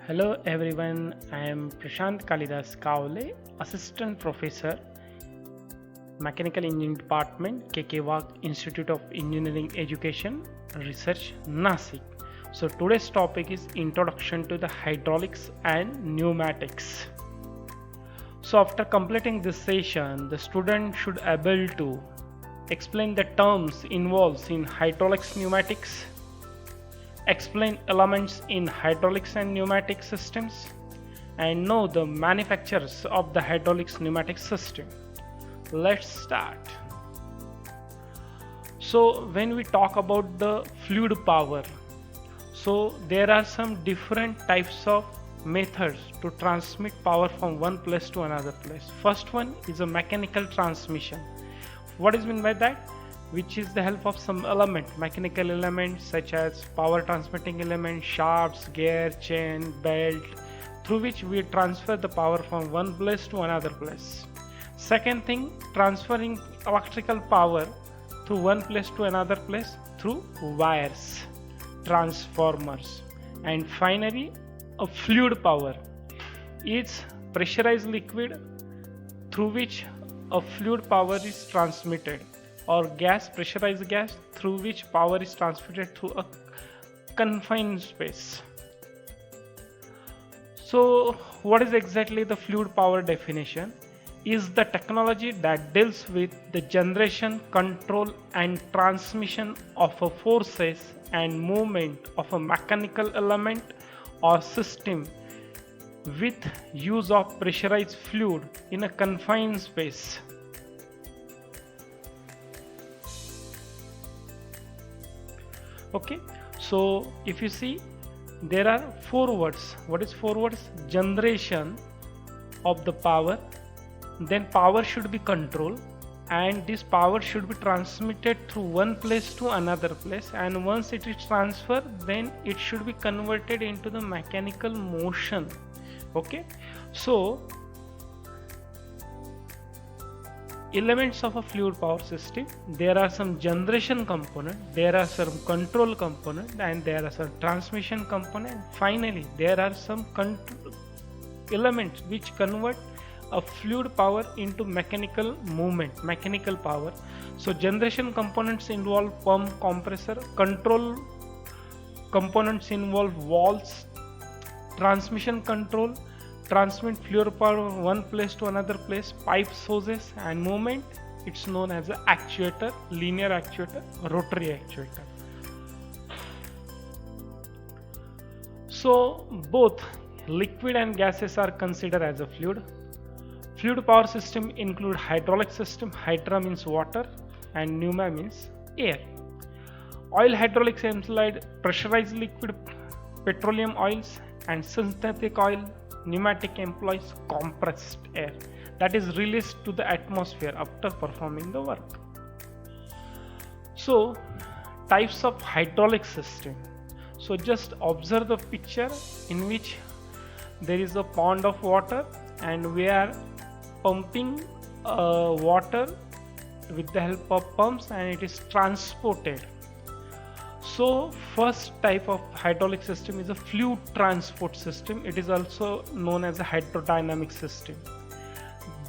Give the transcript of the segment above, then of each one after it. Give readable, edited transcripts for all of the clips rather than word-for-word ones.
Hello everyone, I am Prashant Kalidas Kavle, Assistant Professor, Mechanical Engineering Department, KK Wagh Institute of Engineering Education, Research, Nasik. So today's topic is Introduction to the Hydraulics and Pneumatics. So after completing this session, the student should able to explain the terms involved in hydraulics pneumatics, explain elements in hydraulics and pneumatic systems, and know the manufacturers of the hydraulics pneumatic system. Let's start. So when we talk about the fluid power, so there are some different types of methods to transmit power from one place to another place. First one is a mechanical transmission. What is meant by that? Which is the help of some mechanical elements such as power transmitting element, shafts, gear, chain, belt, through which we transfer the power from one place to another place. Second thing, transferring electrical power through one place to another place through wires, transformers. And finally, a fluid power. It's pressurized liquid through which a fluid power is transmitted, or pressurized gas through which power is transmitted through a confined space. So what is exactly the fluid power definition? Is the technology that deals with the generation, control and transmission of a forces and movement of a mechanical element or system with use of pressurized fluid in a confined space. Okay, so if you see, there are four words. What is four words? Generation of the power, then power should be controlled, and this power should be transmitted through one place to another place, and once it is transferred, then it should be converted into the mechanical motion. Okay, so elements of a fluid power system, there are some generation component, there are some control component, and there are some transmission component. Finally, there are some elements which convert a fluid power into mechanical movement, mechanical power. So generation components involve pump, compressor. Control components involve valves. Transmission control, transmit fluid power from one place to another place, pipes, hoses. And movement, it's known as an actuator, linear actuator, rotary actuator. So both liquid and gases are considered as a fluid. Fluid power system include hydraulic system. Hydra means water and pneuma means air. Oil hydraulics employed pressurized liquid, petroleum oils, and synthetic oil. Pneumatic employs compressed air that is released to the atmosphere after performing the work. So types of hydraulic system. So just observe the picture in which there is a pond of water and we are pumping water with the help of pumps, and it is transported. So first type of hydraulic system is a fluid transport system. It is also known as a hydrodynamic system.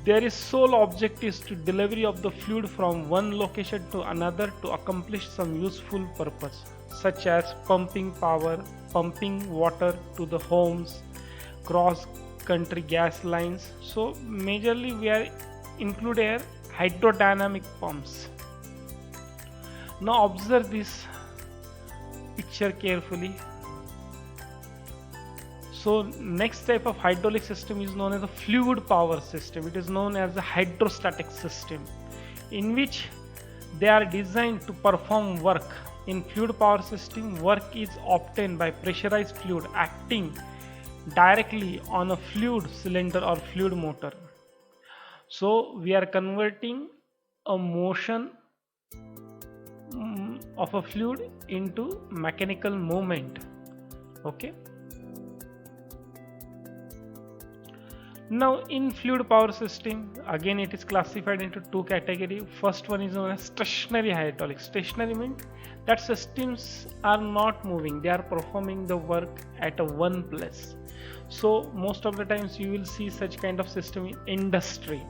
Their sole object is to delivery of the fluid from one location to another to accomplish some useful purpose, such as pumping power, pumping water to the homes, cross country gas lines. So majorly we are include here hydrodynamic pumps. Now observe this picture carefully. So next type of hydraulic system is known as a fluid power system. It is known as a hydrostatic system, in which they are designed to perform work. In fluid power system, work is obtained by pressurized fluid acting directly on a fluid cylinder or fluid motor. So we are converting a motion of a fluid into mechanical movement. Okay, Now in fluid power system, again it is classified into two categories. First one is known as stationary hydraulics. Stationary means that systems are not moving, they are performing the work at a one place. So most of the times you will see such kind of system in industry.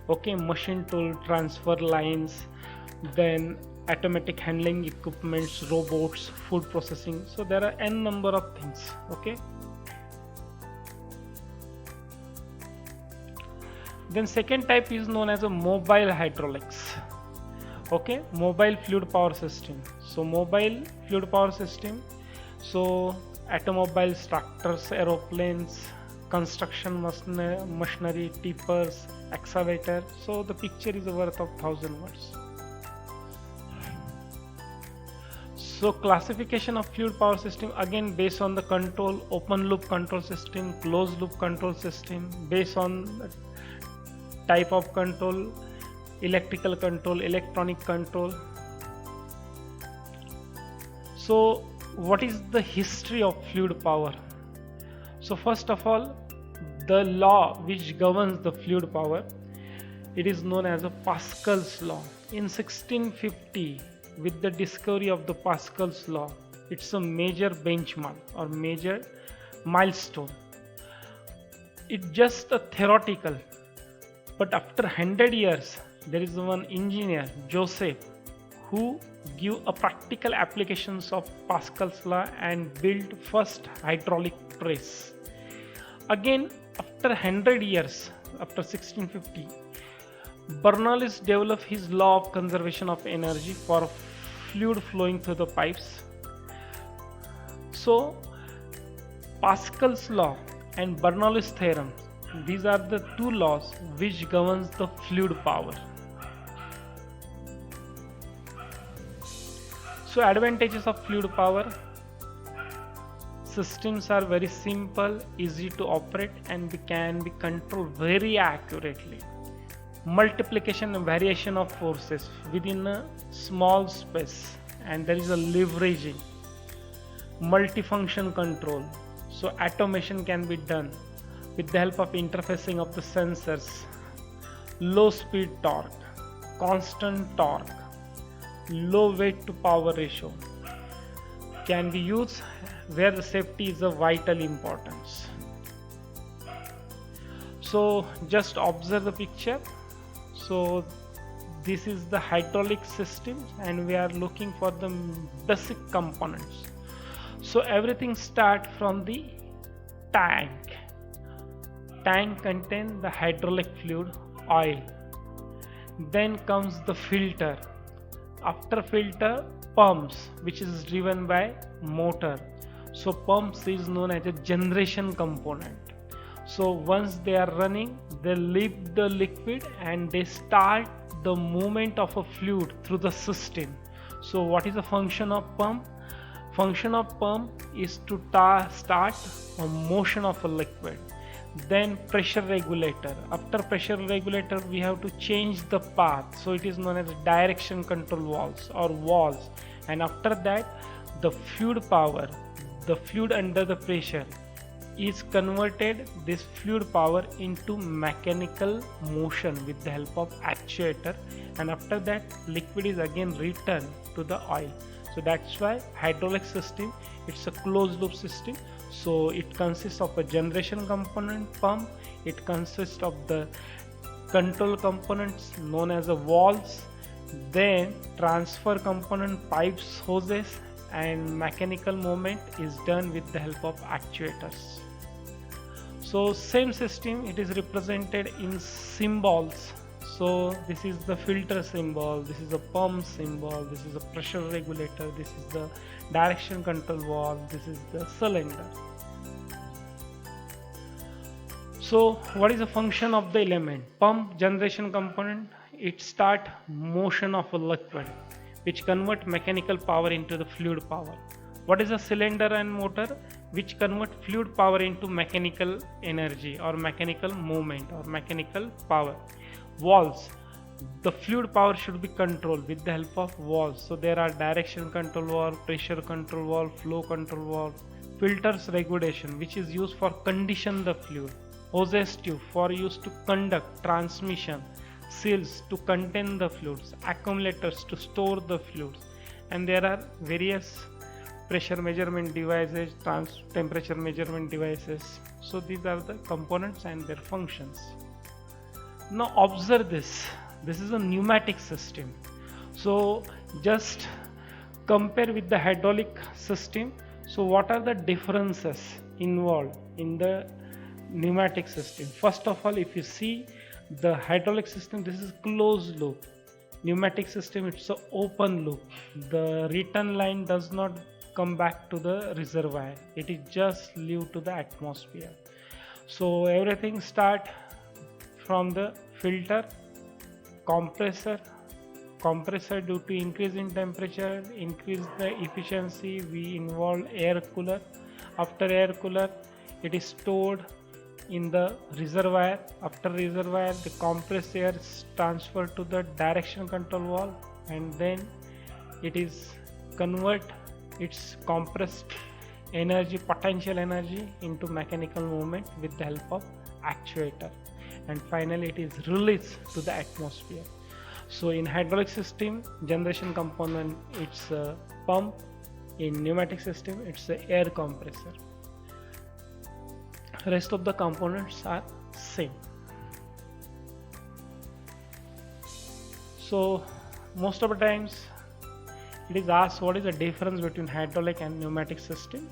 Okay, machine tool, transfer lines, then automatic handling equipments, robots, food processing. So there are n number of things. Okay. Then second type is known as a mobile hydraulics. Okay, mobile fluid power system. So mobile fluid power system, so automobiles, tractors, aeroplanes, construction machinery, tippers, excavator. So the picture is worth of 1,000 words. So classification of fluid power system, again based on the control, open loop control system, closed loop control system, based on type of control, electrical control, electronic control. So what is the history of fluid power? So first of all, the law which governs the fluid power, it is known as a Pascal's law. In 1650, with the discovery of the Pascal's law, it's a major benchmark or major milestone. It's just a theoretical, but after 100 years, there is one engineer, Joseph, who give a practical applications of Pascal's law and built first hydraulic press. Again, after 100 years, after 1650, Bernoulli developed his law of conservation of energy for fluid flowing through the pipes. So, Pascal's law and Bernoulli's theorem, these are the two laws which governs the fluid power. So advantages of fluid power: systems are very simple, easy to operate, and can be controlled very accurately. Multiplication and variation of forces within a small space, and there is a leveraging. Multifunction control, so automation can be done with the help of interfacing of the sensors. Low speed torque, constant torque, low weight to power ratio can be used where the safety is of vital importance. So just observe the picture. So this is the hydraulic system and we are looking for the basic components. So everything starts from the tank. Tank contains the hydraulic fluid, oil. Then comes the filter. After filter, pumps, which is driven by motor. So pumps is known as a generation component. So once they are running, they lift the liquid and they start the movement of a fluid through the system. So what is the function of pump? Function of pump is to start a motion of a liquid. Then pressure regulator. After pressure regulator, we have to change the path. So it is known as direction control valves or valves. And after that, the fluid power, the fluid under the pressure is converted this fluid power into mechanical motion with the help of actuator, and after that liquid is again returned to the oil. So that's why hydraulic system, it's a closed loop system. So it consists of a generation component, pump, it consists of the control components known as the valves, then transfer component, pipes, hoses, and mechanical movement is done with the help of actuators. So same system, it is represented in symbols. So this is the filter symbol, this is the pump symbol, this is the pressure regulator, this is the direction control valve, this is the cylinder. So what is the function of the element? Pump, generation component, it start motion of a liquid which convert mechanical power into the fluid power. What is a cylinder and motor? Which convert fluid power into mechanical energy or mechanical movement or mechanical power. Valves, the fluid power should be controlled with the help of valves. So there are direction control valve, pressure control valve, flow control valve. Filters regulation, which is used for condition the fluid. hoses tube for use to conduct transmission, seals to contain the fluids, accumulators to store the fluids, and there are various pressure measurement devices, temperature measurement devices. So these are the components and their functions. Now observe this. This is a pneumatic system. So just compare with the hydraulic system. So what are the differences involved in the pneumatic system? First of all, if you see the hydraulic system, this is closed loop. Pneumatic system, it's an open loop. The return line does not come back to the reservoir, it is just leave to the atmosphere. So everything start from the filter, compressor due to increase in temperature, increase the efficiency, we involve air cooler. After air cooler, it is stored in the reservoir. After reservoir, the compressed air is transferred to the direction control valve, and then it is convert its compressed energy, potential energy, into mechanical movement with the help of actuator, and finally it is released to the atmosphere. So in hydraulic system, generation component, it's a pump. In pneumatic system, it's a air compressor. Rest of the components are same. So most of the times it is asked what is the difference between hydraulic and pneumatic system.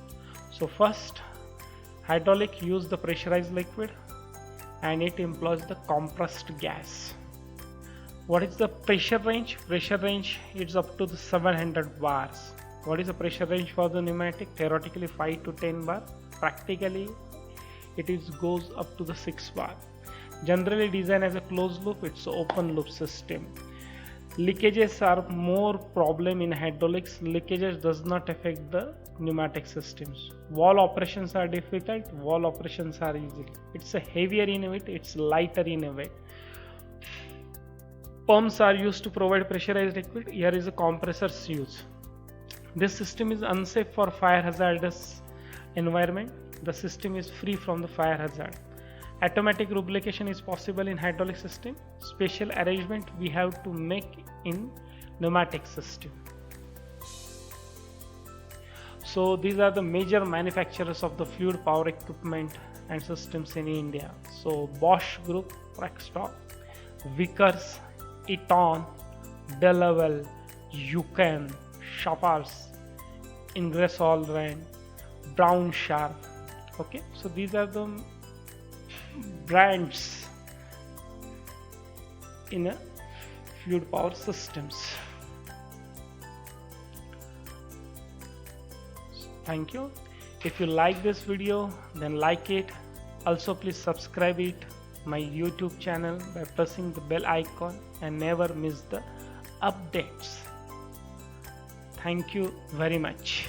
So first, hydraulic use the pressurized liquid and it employs the compressed gas. What is the pressure range? Pressure range is up to the 700 bars. What is the pressure range for the pneumatic? Theoretically 5 to 10 bar. Practically it is goes up to the 6 bar. Generally designed as a closed loop, it's an open loop system. Leakages are more problem in hydraulics. Leakages does not affect the pneumatic systems. Valve operations are difficult, valve operations are easy. It's a heavier in weight, it's lighter in weight. Pumps are used to provide pressurized liquid. Here is a compressor's use. This system is unsafe for fire hazardous environment. The system is free from the fire hazard. Automatic lubrication is possible in hydraulic system. Special arrangement we have to make in pneumatic system. So these are the major manufacturers of the fluid power equipment and systems in India. So Bosch Group, Rexroth, Vickers, Eaton, Delaval, Yuken, Schaeffers, Ingersoll Rand, Brown Sharp. Okay, so these are the brands in a fluid power systems. Thank you. If you like this video, then like it. Also please subscribe it my YouTube channel by pressing the bell icon and never miss the updates. Thank you very much.